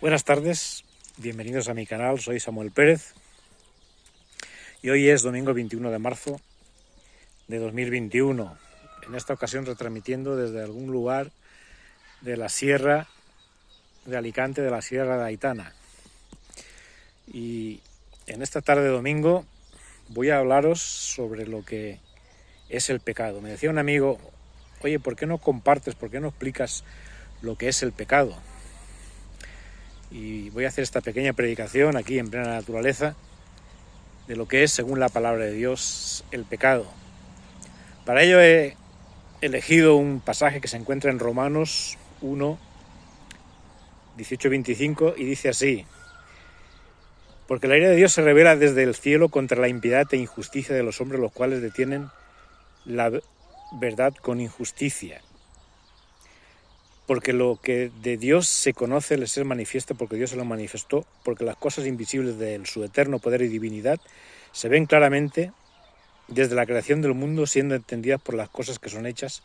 Buenas tardes, bienvenidos a mi canal, soy Samuel Pérez y hoy es domingo 21 de marzo de 2021, en esta ocasión retransmitiendo desde algún lugar de la sierra de Alicante, de la sierra de Aitana. Y en esta tarde de domingo voy a hablaros sobre lo que es el pecado. Me decía un amigo, oye, ¿por qué no compartes, por qué no explicas lo que es el pecado? Y voy a hacer esta pequeña predicación aquí en plena naturaleza de lo que es, según la palabra de Dios, el pecado. Para ello he elegido un pasaje que se encuentra en Romanos 1, 18-25 y dice así: porque la ira de Dios se revela desde el cielo contra la impiedad e injusticia de los hombres, los cuales detienen la verdad con injusticia. Porque lo que de Dios se conoce les es manifiesto, porque Dios se lo manifestó, porque las cosas invisibles de su eterno poder y divinidad se ven claramente desde la creación del mundo, siendo entendidas por las cosas que son hechas,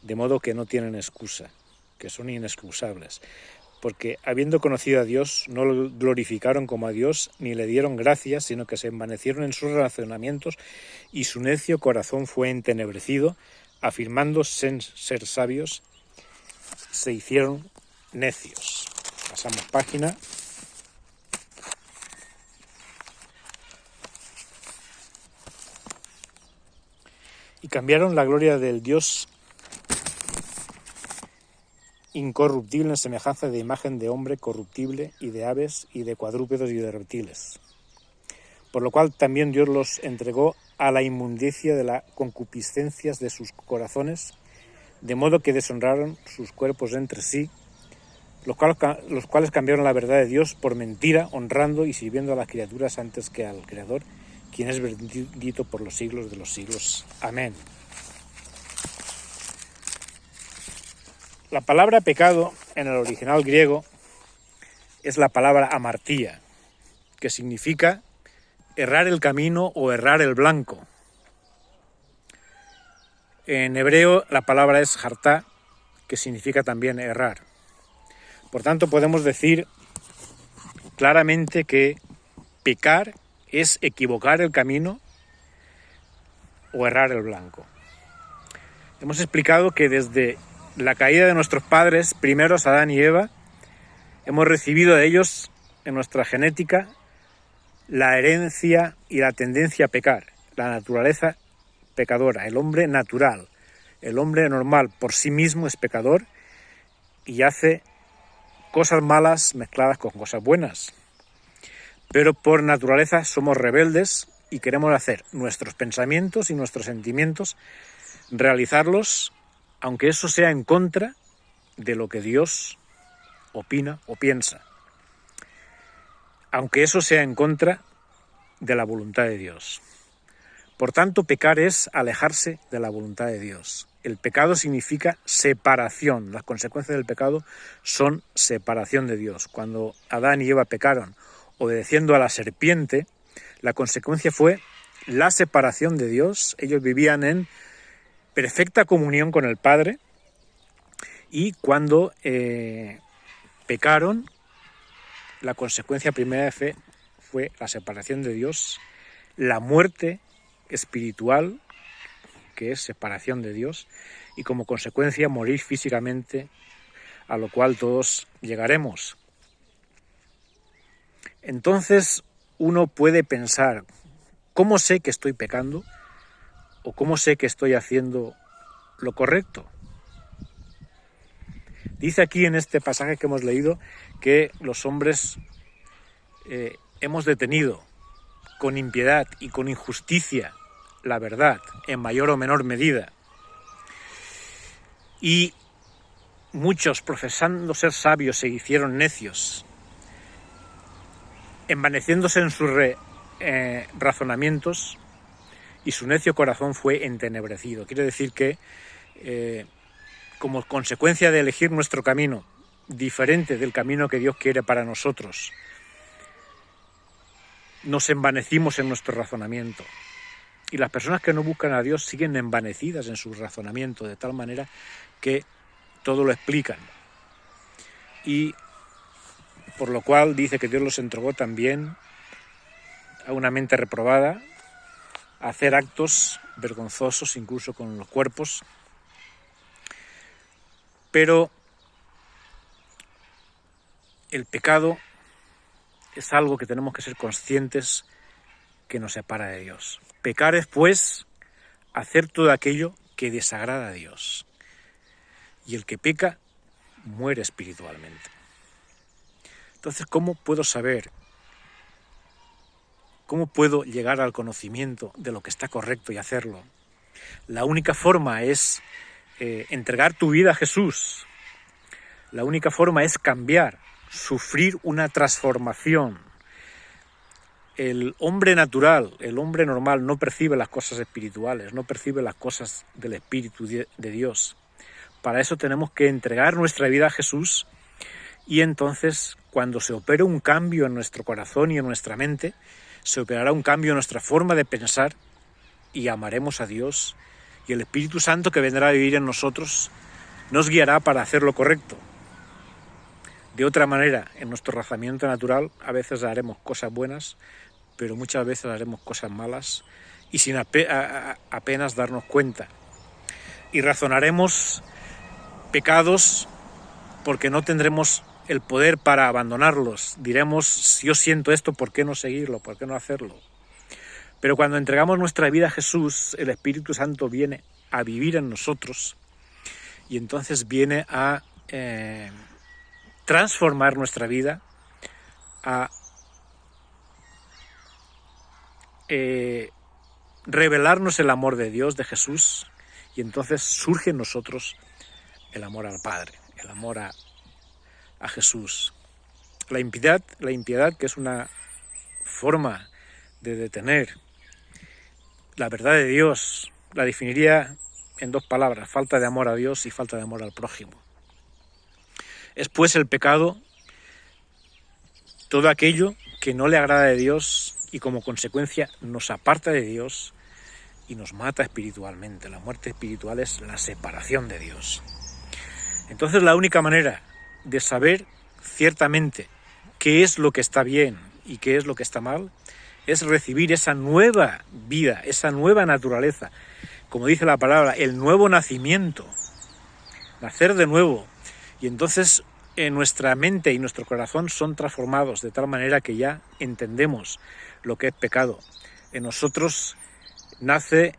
de modo que no tienen excusa, que son inexcusables. Porque habiendo conocido a Dios, no lo glorificaron como a Dios, ni le dieron gracias, sino que se envanecieron en sus razonamientos, y su necio corazón fue entenebrecido, afirmando ser sabios, se hicieron necios. Pasamos página. Y cambiaron la gloria del Dios incorruptible en semejanza de imagen de hombre corruptible, y de aves, y de cuadrúpedos, y de reptiles. Por lo cual también Dios los entregó a la inmundicia de las concupiscencias de sus corazones, de modo que deshonraron sus cuerpos entre sí, los cuales cambiaron la verdad de Dios por mentira, honrando y sirviendo a las criaturas antes que al Creador, quien es bendito por los siglos de los siglos. Amén. La palabra pecado en el original griego es la palabra amartía, que significa errar el camino o errar el blanco. En hebreo la palabra es jartá, que significa también errar. Por tanto, podemos decir claramente que pecar es equivocar el camino o errar el blanco. Hemos explicado que desde la caída de nuestros padres, primeros Adán y Eva, hemos recibido de ellos en nuestra genética la herencia y la tendencia a pecar, la naturaleza pecadora, el hombre natural. El hombre normal por sí mismo es pecador y hace cosas malas mezcladas con cosas buenas. Pero por naturaleza somos rebeldes y queremos hacer nuestros pensamientos y nuestros sentimientos, realizarlos, aunque eso sea en contra de lo que Dios opina o piensa. Aunque eso sea en contra de la voluntad de Dios. Por tanto, pecar es alejarse de la voluntad de Dios. El pecado significa separación. Las consecuencias del pecado son separación de Dios. Cuando Adán y Eva pecaron obedeciendo a la serpiente, la consecuencia fue la separación de Dios. Ellos vivían en perfecta comunión con el Padre, y cuando pecaron, la consecuencia primera fue la separación de Dios, la muerte espiritual, que es separación de Dios, y como consecuencia morir físicamente, a lo cual todos llegaremos. Entonces uno puede pensar, ¿cómo sé que estoy pecando? ¿O cómo sé que estoy haciendo lo correcto? Dice aquí en este pasaje que hemos leído que los hombres hemos detenido con impiedad y con injusticia la verdad, en mayor o menor medida. Y muchos, profesando ser sabios, se hicieron necios, envaneciéndose en sus razonamientos, y su necio corazón fue entenebrecido. Quiere decir que como consecuencia de elegir nuestro camino diferente del camino que Dios quiere para nosotros, nos envanecimos en nuestro razonamiento. Y las personas que no buscan a Dios siguen envanecidas en su razonamiento, de tal manera que todo lo explican. Y por lo cual dice que Dios los entregó también a una mente reprobada, a hacer actos vergonzosos incluso con los cuerpos. Pero el pecado es algo que tenemos que ser conscientes que nos separa de Dios. Pecar es, pues, hacer todo aquello que desagrada a Dios. Y el que peca muere espiritualmente. Entonces, ¿cómo puedo saber? ¿Cómo puedo llegar al conocimiento de lo que está correcto y hacerlo? La única forma es entregar tu vida a Jesús. La única forma es cambiar, sufrir una transformación. El hombre natural, el hombre normal no percibe las cosas espirituales, no percibe las cosas del Espíritu de Dios. Para eso tenemos que entregar nuestra vida a Jesús y entonces cuando se opere un cambio en nuestro corazón y en nuestra mente, se operará un cambio en nuestra forma de pensar y amaremos a Dios y el Espíritu Santo que vendrá a vivir en nosotros nos guiará para hacer lo correcto. De otra manera, en nuestro razonamiento natural a veces haremos cosas buenas, pero muchas veces haremos cosas malas y sin apenas darnos cuenta. Y razonaremos pecados porque no tendremos el poder para abandonarlos. Diremos, si yo siento esto, ¿por qué no seguirlo? ¿Por qué no hacerlo? Pero cuando entregamos nuestra vida a Jesús, el Espíritu Santo viene a vivir en nosotros y entonces viene a transformar nuestra vida, a revelarnos el amor de Dios, de Jesús, y entonces surge en nosotros el amor al Padre, el amor a Jesús. La impiedad, que es una forma de detener la verdad de Dios, la definiría en dos palabras: falta de amor a Dios y falta de amor al prójimo. Es pues el pecado todo aquello que no le agrada a Dios y como consecuencia nos aparta de Dios y nos mata espiritualmente. La muerte espiritual es la separación de Dios. Entonces la única manera de saber ciertamente qué es lo que está bien y qué es lo que está mal es recibir esa nueva vida, esa nueva naturaleza, como dice la palabra, el nuevo nacimiento, nacer de nuevo. Y entonces nuestra mente y nuestro corazón son transformados de tal manera que ya entendemos lo que es pecado. En nosotros nace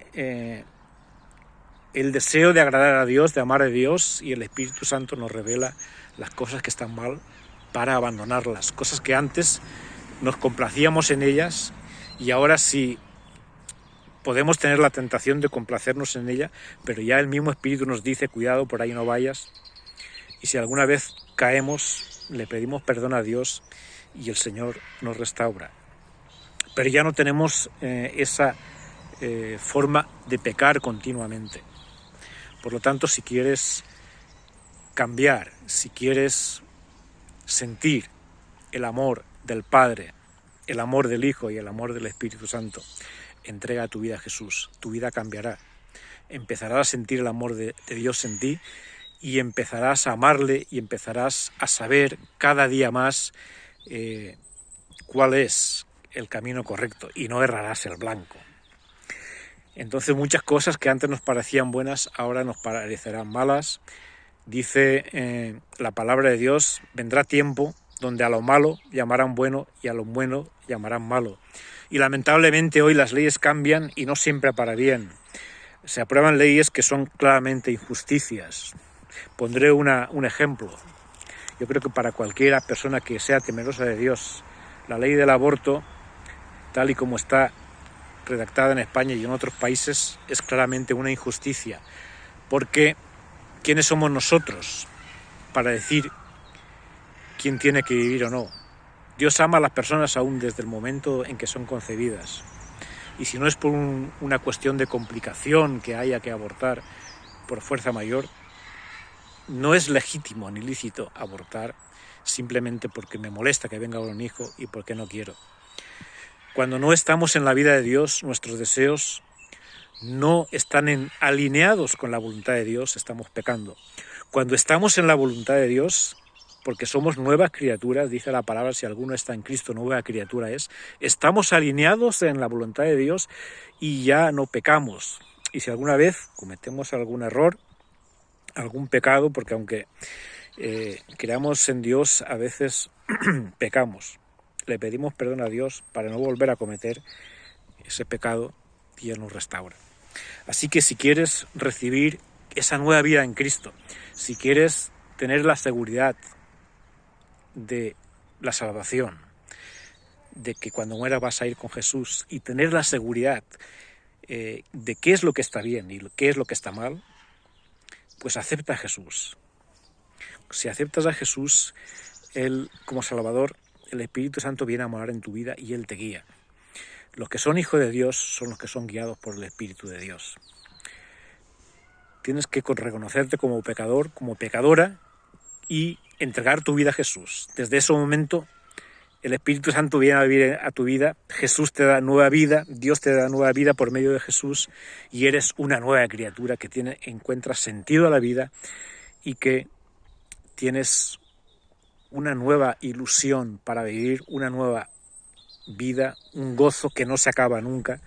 el deseo de agradar a Dios, de amar a Dios, y el Espíritu Santo nos revela las cosas que están mal para abandonarlas, cosas que antes nos complacíamos en ellas y ahora sí podemos tener la tentación de complacernos en ella, pero ya el mismo Espíritu nos dice, cuidado, por ahí no vayas. Y si alguna vez caemos, le pedimos perdón a Dios y el Señor nos restaura. Pero ya no tenemos esa forma de pecar continuamente. Por lo tanto, si quieres cambiar, si quieres sentir el amor del Padre, el amor del Hijo y el amor del Espíritu Santo, entrega tu vida a Jesús. Tu vida cambiará. Empezarás a sentir el amor de Dios en ti y empezarás a amarle y empezarás a saber cada día más cuál es el camino correcto y no errarás el blanco. Entonces muchas cosas que antes nos parecían buenas ahora nos parecerán malas. Dice la palabra de Dios, vendrá tiempo donde a lo malo llamarán bueno y a lo bueno llamarán malo. Y lamentablemente hoy las leyes cambian y no siempre para bien. Se aprueban leyes que son claramente injusticias. Pondré un ejemplo. Yo creo que para cualquier persona que sea temerosa de Dios, la ley del aborto, tal y como está redactada en España y en otros países, es claramente una injusticia. Porque ¿quiénes somos nosotros para decir quién tiene que vivir o no? Dios ama a las personas aún desde el momento en que son concebidas. Y si no es por una cuestión de complicación que haya que abortar por fuerza mayor, no es legítimo ni lícito abortar simplemente porque me molesta que venga un hijo y porque no quiero. Cuando no estamos en la vida de Dios, nuestros deseos no están alineados con la voluntad de Dios, estamos pecando. Cuando estamos en la voluntad de Dios, porque somos nuevas criaturas, dice la palabra, si alguno está en Cristo, nueva criatura es. Estamos alineados en la voluntad de Dios y ya no pecamos. Y si alguna vez cometemos algún error, algún pecado, porque aunque creamos en Dios, a veces pecamos. Le pedimos perdón a Dios para no volver a cometer ese pecado y Él nos restaura. Así que si quieres recibir esa nueva vida en Cristo, si quieres tener la seguridad de la salvación, de que cuando mueras vas a ir con Jesús, y tener la seguridad de qué es lo que está bien y qué es lo que está mal, pues acepta a Jesús. Si aceptas a Jesús, Él como Salvador, el Espíritu Santo viene a morar en tu vida y Él te guía. Los que son hijos de Dios son los que son guiados por el Espíritu de Dios. Tienes que reconocerte como pecador, como pecadora, y entregar tu vida a Jesús. Desde ese momento el Espíritu Santo viene a vivir a tu vida, Jesús te da nueva vida, Dios te da nueva vida por medio de Jesús, y eres una nueva criatura que encuentra sentido a la vida y que tienes una nueva ilusión para vivir, una nueva vida, un gozo que no se acaba nunca,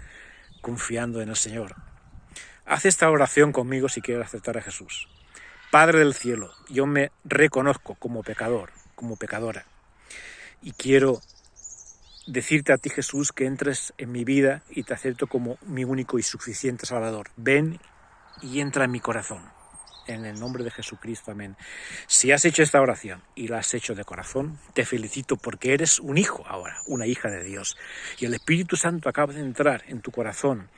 confiando en el Señor. Haz esta oración conmigo si quieres aceptar a Jesús. Padre del cielo, yo me reconozco como pecador, como pecadora, y quiero decirte a ti, Jesús, que entres en mi vida y te acepto como mi único y suficiente Salvador. Ven y entra en mi corazón. En el nombre de Jesucristo, amén. Si has hecho esta oración y la has hecho de corazón, te felicito porque eres un hijo ahora, una hija de Dios. Y el Espíritu Santo acaba de entrar en tu corazón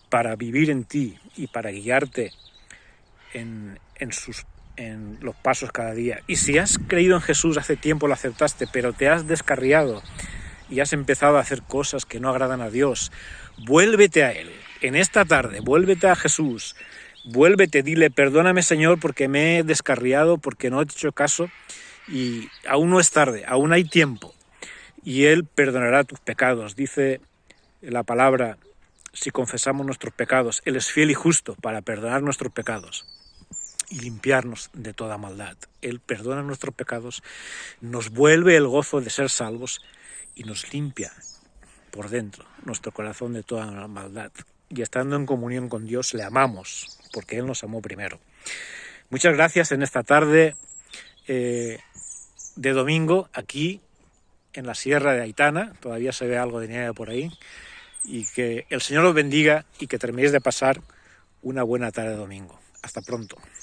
para vivir en ti y para guiarte en los pasos cada día. Y si has creído en Jesús hace tiempo, lo aceptaste, pero te has descarriado y has empezado a hacer cosas que no agradan a Dios, vuélvete a Él. En esta tarde, vuélvete a Jesús. Vuélvete, dile, perdóname Señor porque me he descarriado, porque no he hecho caso, y aún no es tarde, aún hay tiempo, y Él perdonará tus pecados. Dice la palabra, si confesamos nuestros pecados, Él es fiel y justo para perdonar nuestros pecados y limpiarnos de toda maldad. Él perdona nuestros pecados, nos vuelve el gozo de ser salvos y nos limpia por dentro nuestro corazón de toda maldad. Y estando en comunión con Dios le amamos, porque Él nos amó primero. Muchas gracias en esta tarde de domingo, aquí en la Sierra de Aitana. Todavía se ve algo de nieve por ahí. Y que el Señor os bendiga y que terminéis de pasar una buena tarde de domingo. Hasta pronto.